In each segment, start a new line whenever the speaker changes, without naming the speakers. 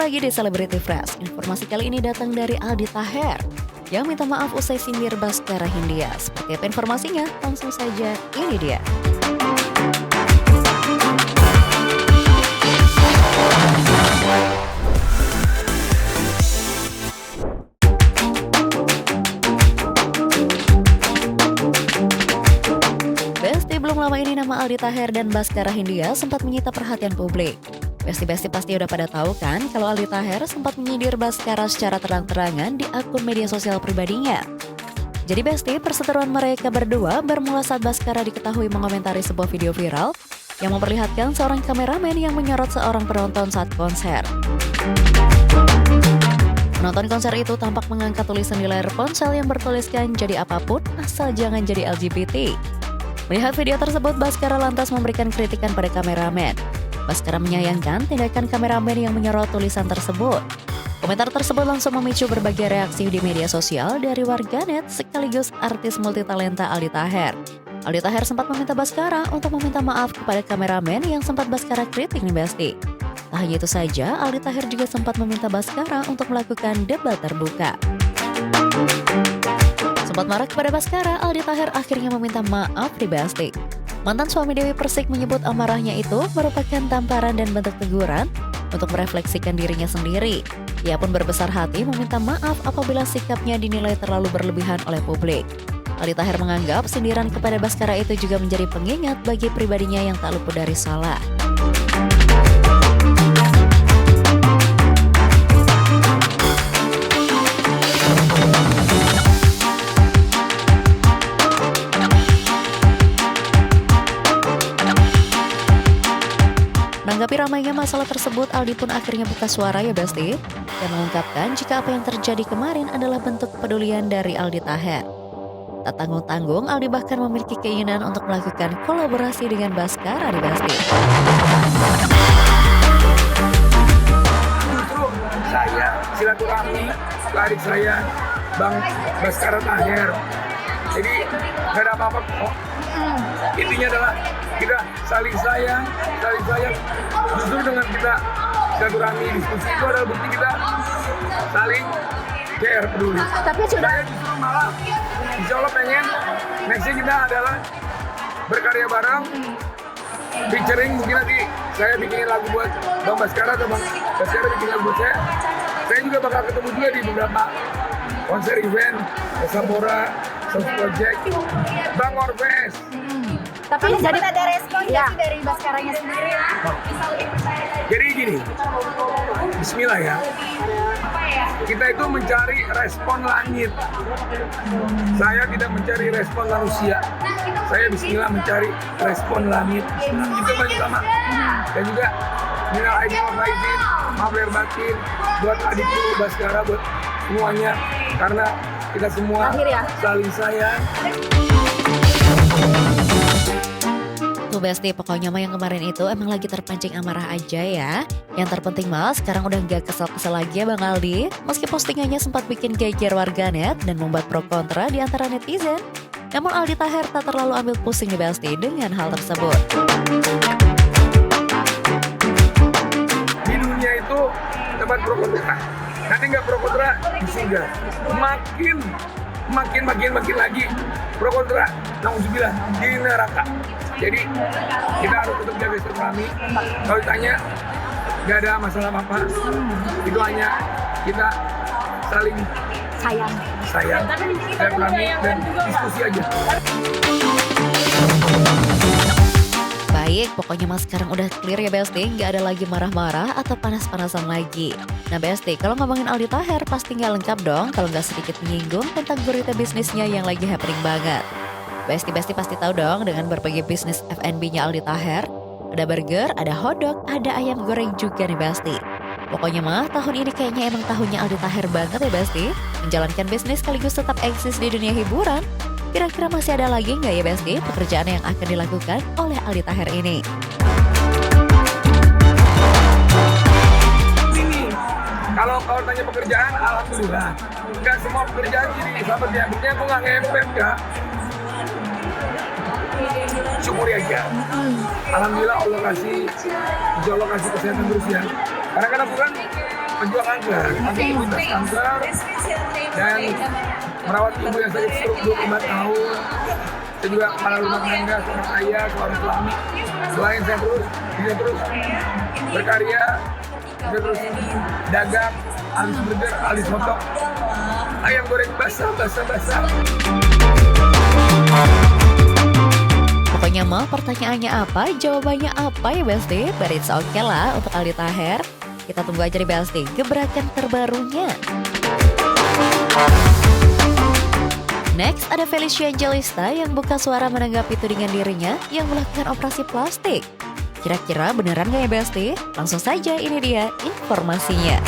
lagi di Celebrity Fresh. Informasi kali ini datang dari Aldi Taher yang minta maaf usai sindir Baskara Hindia. Seperti apa informasinya? Langsung saja, ini dia. Belum lama ini nama Aldi Taher dan Baskara Hindia sempat menyita perhatian publik. Besti-besti pasti udah pada tahu kan kalau Aldi Taher sempat menyindir Baskara secara terang-terangan di akun media sosial pribadinya. Jadi besti, perseteruan mereka berdua bermula saat Baskara diketahui mengomentari sebuah video viral yang memperlihatkan seorang kameramen yang menyorot seorang penonton saat konser. Penonton konser itu tampak mengangkat tulisan di layar ponsel yang bertuliskan "Jadi apapun asal jangan jadi LGBT". Melihat video tersebut, Baskara lantas memberikan kritikan pada kameramen. Baskara menyayangkan tindakan kameramen yang menyorot tulisan tersebut. Komentar tersebut langsung memicu berbagai reaksi di media sosial dari warganet sekaligus artis multitalenta Aldi Taher. Aldi Taher sempat meminta Baskara untuk meminta maaf kepada kameramen yang sempat Baskara kritik nih Besti. Tak hanya itu saja, Aldi Taher juga sempat meminta Baskara untuk melakukan debat terbuka. Sempat marah kepada Baskara, Aldi Taher akhirnya meminta maaf di Besti. Mantan suami Dewi Persik menyebut amarahnya itu merupakan tamparan dan bentuk teguran untuk merefleksikan dirinya sendiri. Ia pun berbesar hati meminta maaf apabila sikapnya dinilai terlalu berlebihan oleh publik. Aldi Taher menganggap sindiran kepada Baskara itu juga menjadi pengingat bagi pribadinya yang tak luput dari salah. Menanggapi ramainya masalah tersebut, Aldi pun akhirnya buka suara ya Besti, dan mengungkapkan jika apa yang terjadi kemarin adalah bentuk kepedulian dari Aldi Taher. Tak tanggung-tanggung, Aldi bahkan memiliki keinginan untuk melakukan kolaborasi dengan Baskara di Besti.
Justru saya silaturahmi ke adik saya, Bang Baskara Taher. Jadi gak ada apa-apa kok. Intinya adalah kita saling sayang. Justru dengan kita silaturahmi diskusi itu adalah bukti kita saling care, peduli.
Tapi sudah
Saya justru malah insya Allah pengen nextnya kita adalah berkarya bareng, featuring, mungkin nanti saya bikinin lagu buat Bang Baskara atau Bang Baskara bikin lagu buat saya. Saya juga bakal ketemu juga di beberapa konser event, Sabora, South Project, Bang Orves.
tapi jadi ada respon ya sih dari Baskaranya sendiri.
Jadi gini, Bismillah ya. Kita itu mencari respon langit. Saya tidak mencari respon manusia. Saya Bismillah mencari respon langit. Itu sama. Dan juga minal aidin wal faizin, maaf lahir batin buat adikku Baskara, buat semuanya, karena kita semua saling sayang.
Tuh Besti, pokoknya mah yang kemarin itu emang lagi terpancing amarah aja ya. Yang terpenting mah sekarang udah gak kesel-kesel lagi ya Bang Aldi. Meski postingannya sempat bikin geger warganet dan membuat pro kontra di antara netizen, namun Aldi Taher tak terlalu ambil pusing nih Besti dengan hal tersebut.
Di dunia itu tempat pro kontra. Nanti nggak pro kontra di surga. Makin lagi pro kontra. Nauzubillah di neraka. Jadi kita harus tetap jaga silaturahmi. Kalau ditanya nggak ada masalah apa-apa. Itu hanya kita saling sayang, silaturahmi dan diskusi aja.
Baik, pokoknya mas sekarang udah clear ya Besti, nggak ada lagi marah-marah atau panas-panasan lagi. Nah Besti, kalau ngomongin Aldi Taher pasti nggak lengkap dong kalau nggak sedikit menyinggung tentang gurita bisnisnya yang lagi happening banget. Besti pasti tahu dong dengan berbagai bisnis F&B-nya Aldi Taher. Ada burger, ada hotdog, ada ayam goreng juga nih Besti. Pokoknya mah tahun ini kayaknya emang tahunnya Aldi Taher banget ya Besti. Menjalankan bisnis sekaligus tetap eksis di dunia hiburan. Kira-kira masih ada lagi nggak ya Besti pekerjaan yang akan dilakukan oleh Aldi Taher ini?
Kalau tanya pekerjaan, alhamdulillah. Nggak semua pekerjaan gini, sahabat ya. Buktinya aku nggak ngepet Kak. Syukuri aja. Alhamdulillah Allah kasih, insya Allah kasih kesehatan terus ya. Karena kan aku kan pejuang kanker, aktivitas kanker, dan merawat ibu yang sakit stroke 25 tahun. Saya juga kepala rumah tangga, seorang ayah, seorang suami. Selain saya terus berkarya, saya terus dagang, alis burger, alis hotdog, ayam goreng basah.
Pokoknya mah pertanyaannya apa, jawabannya apa ya Besti? But it's okay lah untuk Aldi Taher. Kita tunggu aja di Besti gebrakan terbarunya. Next ada Felicia Angelista yang buka suara menanggapi tudingan dirinya yang melakukan operasi plastik. Kira-kira beneran gak ya Besti? Langsung saja ini dia informasinya.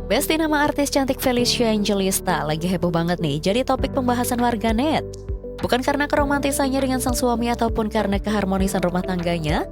Besti, nama artis cantik Felicia Angelista lagi heboh banget nih jadi topik pembahasan warganet. Bukan karena keromantisannya dengan sang suami ataupun karena keharmonisan rumah tangganya,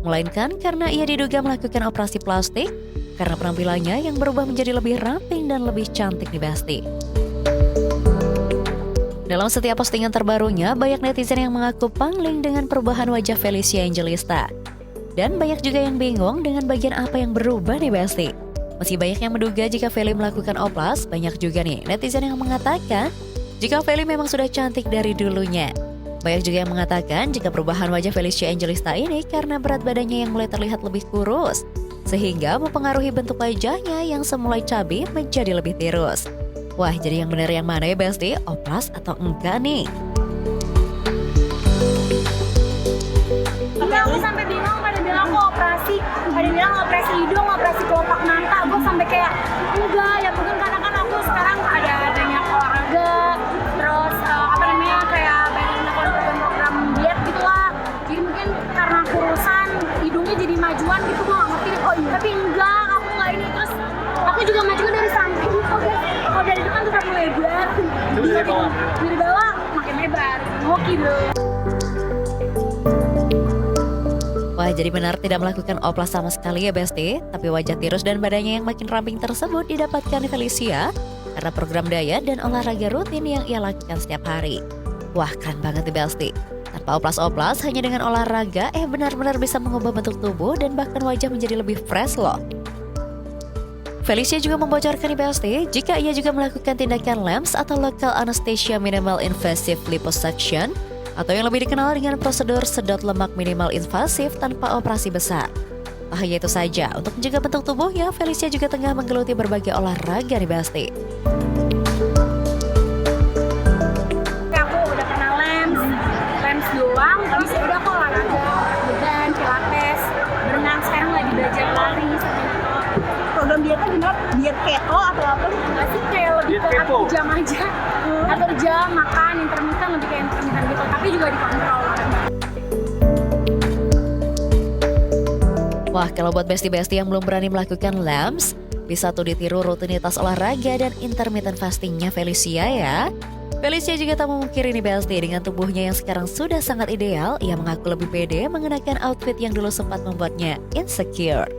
melainkan karena ia diduga melakukan operasi plastik karena penampilannya yang berubah menjadi lebih ramping dan lebih cantik nih Besti. Dalam setiap postingan terbarunya, banyak netizen yang mengaku pangling dengan perubahan wajah Felicia Angelista. Dan banyak juga yang bingung dengan bagian apa yang berubah nih Besti. Masih banyak yang menduga jika Feli melakukan oplas, banyak juga nih netizen yang mengatakan jika Feli memang sudah cantik dari dulunya. Banyak juga yang mengatakan jika perubahan wajah Felicia Angelista ini karena berat badannya yang mulai terlihat lebih kurus, sehingga mempengaruhi bentuk wajahnya yang semula cabi menjadi lebih tirus. Wah, jadi yang benar yang mana ya Besti? Oplas atau enggak nih?
Iya, aku sampai bingung, pada bilang aku operasi, pada bilang operasi hidung, operasi kelopak mata. Gue sampai kayak enggak, ya mungkin karena kan aku sekarang ada banyak olahraga, terus kayak banyak melakukan program diet gitu lah. Jadi mungkin karena kurusan hidungnya jadi majuan gitu, gue nggak ngerti. Oh iya, tapi enggak, aku nggak ini. Terus aku juga maju dari samping, kalau dari depan tuh kamu lebar, dari bawah makin lebar, hoki dulu.
Wah, jadi benar tidak melakukan oplas sama sekali ya Besti. Tapi wajah tirus dan badannya yang makin ramping tersebut didapatkan Felicia karena program diet dan olahraga rutin yang ia lakukan setiap hari. Wah, keren banget nih Besti. Tanpa oplas-oplas, hanya dengan olahraga, benar-benar bisa mengubah bentuk tubuh dan bahkan wajah menjadi lebih fresh loh. Felicia juga membocorkan nih Besti, jika ia juga melakukan tindakan LAMS atau Local Anesthesia Minimal Invasive Liposuction, atau yang lebih dikenal dengan prosedur sedot lemak minimal invasif tanpa operasi besar. Tak hanya itu saja, untuk menjaga bentuk tubuhnya, Felicia juga tengah menggeluti berbagai olahraga nih Besti.
Aku udah pernah LAMS doang, tapi udah aku olahraga, beban, pilates, berenang, sekarang lagi belajar lari. Program dietnya gimana? Diet keto atau apa? Enggak sih, kayak lebih ke atur jam aja. Atur jam, makan, intermittent, lebih kayak intermittent gitu, tapi juga dikontrol.
Wah, kalau buat besti-besti yang belum berani melakukan LAMS, bisa tuh ditiru rutinitas olahraga dan intermittent fastingnya Felicia ya. Felicia juga tak memungkiri nih Besti, dengan tubuhnya yang sekarang sudah sangat ideal, ia mengaku lebih pede mengenakan outfit yang dulu sempat membuatnya insecure.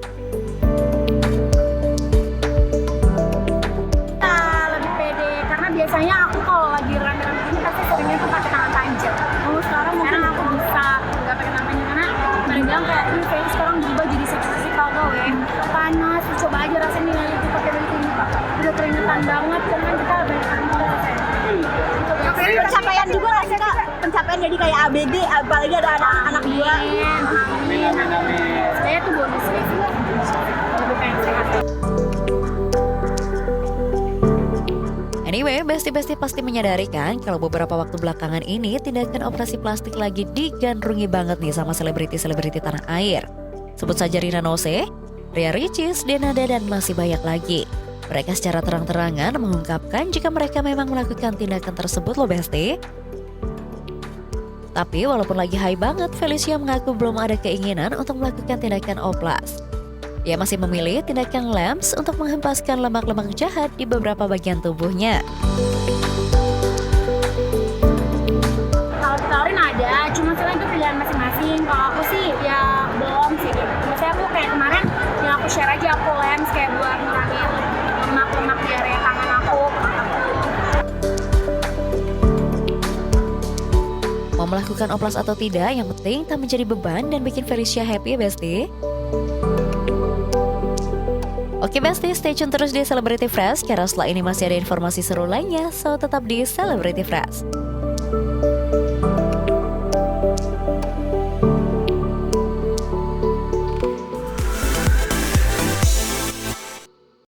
Biasanya aku kalau lagi rame-rame ini pasti seringnya tuh pakai tangan panjang. Sekarang mungkin aku bisa nggak pakai tangan panjang karena mereka bilang kayak ini kayaknya sekarang berubah jadi seksi kalau panas. Coba aja rasanya itu pakai begini Pak. Udah keringetan banget karena kita banyak pencapaian juga nggak sih Kak? Pencapaian jadi kayak ABG, apalagi ada anak-anak dua. Amin. Saya tuh bonus sih. Lebih pengen sehat.
Anyway, Besti-Besti pasti menyadari kan kalau beberapa waktu belakangan ini tindakan operasi plastik lagi digandrungi banget nih sama selebriti-selebriti tanah air. Sebut saja Rina Nose, Ria Ricis, Denada, dan masih banyak lagi. Mereka secara terang-terangan mengungkapkan jika mereka memang melakukan tindakan tersebut loh Besti. Tapi walaupun lagi high banget, Felicia mengaku belum ada keinginan untuk melakukan tindakan oplas. Ia masih memilih tindakan LAMS untuk menghempaskan lemak-lemak jahat di beberapa bagian tubuhnya.
Kalau ditawarin ada, cuma sekarang itu pilihan masing-masing. Kalau aku sih ya belum sih. Maksudnya aku kayak kemarin yang aku share aja aku LAMS kayak buat ngurangin lemak-lemak
melakukan oplas atau tidak, yang penting tak menjadi beban dan bikin Felicia happy ya Besti. Oke Besti, stay tune terus di Celebrity Fresh karena setelah ini masih ada informasi seru lainnya, so tetap di Celebrity Fresh.